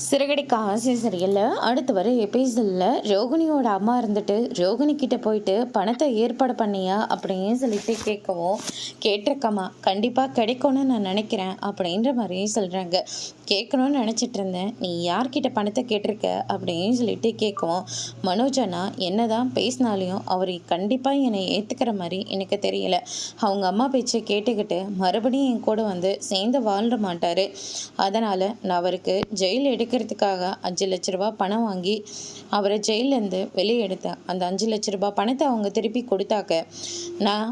சிறகடிக்க ஆசை சீரியலில் அடுத்து வர எபிசோடில் ரோகிணியோட அம்மா இருந்துட்டு ரோகிணி கிட்ட போயிட்டு பணத்தை ஏற்பாடு பண்ணியா அப்படின்னு சொல்லிட்டு கேட்கவும், கேட்டிருக்கம்மா, கண்டிப்பாக கிடைக்கும்னு நான் நினைக்கிறேன் அப்படின்ற மாதிரியே சொல்கிறாங்க. கேட்கணும்னு நினச்சிட்டு இருந்தேன், நீ யார்கிட்ட பணத்தை கேட்டிருக்க அப்படின்னு சொல்லிட்டு கேட்கவும், மனோஜனா என்ன தான் பேசினாலையும் அவர் கண்டிப்பாக என்னை ஏற்றுக்கிற மாதிரி எனக்கு தெரியல. அவங்க அம்மா பேச்சை கேட்டுக்கிட்டு மறுபடியும் என் கூட வந்து சேர்ந்து வாழ்ற மாட்டார். அதனால் நான் அவருக்கு ஜெயில் எடுக்கிறதுக்காக 5 லட்ச ரூபா பணம் வாங்கி அவரை ஜெயிலேருந்து வெளியே எடுத்தேன். அந்த 5 லட்ச ரூபா பணத்தை அவங்க திருப்பி கொடுத்தாக்க நான்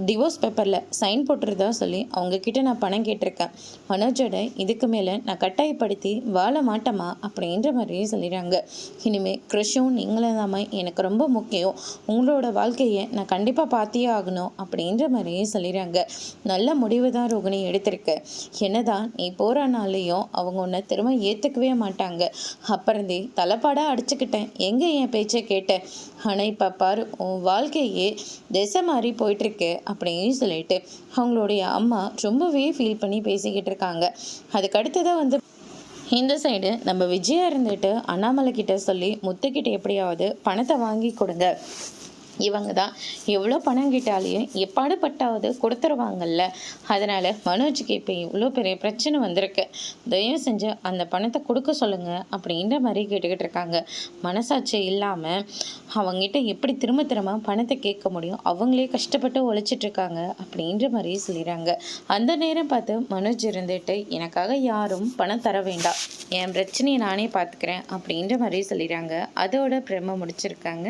டிவோர்ஸ் பேப்பரில் சைன் போட்டுருதா சொல்லி அவங்கக்கிட்ட நான் பணம் கேட்டிருக்கேன். மனோஜோட இதுக்கு மேலே நான் கட்டாயப்படுத்தி வாழ மாட்டேமா அப்படின்ற மாதிரியே சொல்லிடுறாங்க. இனிமேல் கிருஷும் நீங்களும் தாம்மா எனக்கு ரொம்ப முக்கியம், உங்களோட வாழ்க்கையை நான் கண்டிப்பாக பார்த்தே ஆகணும் அப்படின்ற மாதிரியே சொல்லிடுறாங்க. நல்ல முடிவு தான் ரோகிணி எடுத்திருக்க. என்னதான் நீ போகிற நாள்லேயும் அவங்க உன்னை திரும்ப ஏற்றுக்கவே மாட்டாங்க. அப்புறந்தே தலைப்பாடாக அடிச்சுக்கிட்டேன், எங்கே என் பேச்சை கேட்டேன். ஆனால் இப்போ பாரு, உன் வாழ்க்கையே திசை மாறி போயிட்டுருக்கு அப்படின்னு சொல்லிட்டு அவங்களுடைய அம்மா ரொம்பவே ஃபீல் பண்ணி பேசிக்கிட்டு இருக்காங்க. அதுக்கு அடுத்ததான் வந்து இந்த சைடு நம்ம விஜயா இருந்துட்டு அண்ணாமலை கிட்ட சொல்லி முத்துக்கிட்ட எப்படியாவது பணத்தை வாங்கி கொடுங்க, இவங்க தான் எவ்வளோ பணம் கேட்டாலையும் எப்பாடுபட்டாவது கொடுத்துருவாங்கல்ல, அதனால் மனோஜுக்கு இப்போ இவ்வளோ பெரிய பிரச்சனை வந்திருக்கு, தயவு செஞ்சு அந்த பணத்தை கொடுக்க சொல்லுங்கள் அப்படின்ற மாதிரி கேட்டுக்கிட்டு இருக்காங்க. மனசாட்சி இல்லாமல் அவங்ககிட்ட எப்படி திரும்ப திரும்ப பணத்தை கேட்க முடியும், அவங்களே கஷ்டப்பட்டு உழைச்சிட்ருக்காங்க அப்படின்ற மாதிரி சொல்லிடுறாங்க. அந்த நேரம் பார்த்து மனோஜ் இருந்துட்டு, எனக்காக யாரும் பணம் தர வேண்டாம், என் பிரச்சனையை நானே பார்த்துக்கிறேன் அப்படின்ற மாதிரி சொல்லிடுறாங்க. அதோட பிரம முடிச்சிருக்காங்க.